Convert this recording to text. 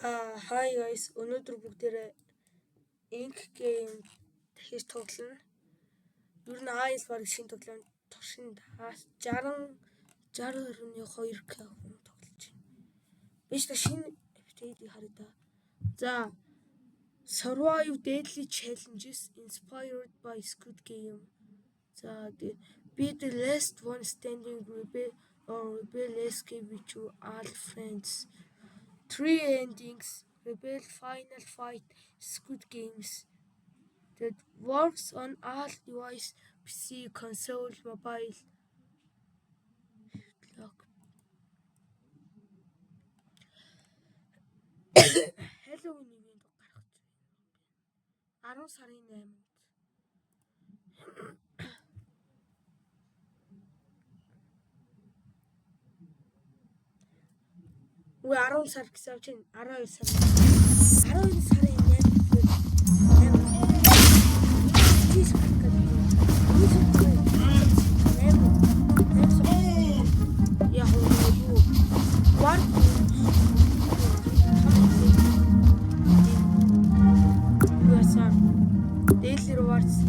Hi guys, өнөөдөр бүгдээрээ Ink game хийж тоглоно. Ер нь IELTS баг шинэ тоглоом туршин 60-62k хүн тоглож байна. Биш та шинэ апдейтыг харъя да. За, Survive Deadly Challenges inspired by Squid Game. За, be the last one standing, rebel escape with your all friends. 3 endings, Rebel Final Fight, Squid Games that works on all devices, PC, console, mobile. Halloween event гарах гэж байна. 10 сарын 8-нд. Үгүй 10 сар гэсэн чинь 12 сар. 12 сарын 8-нд. Daily rewards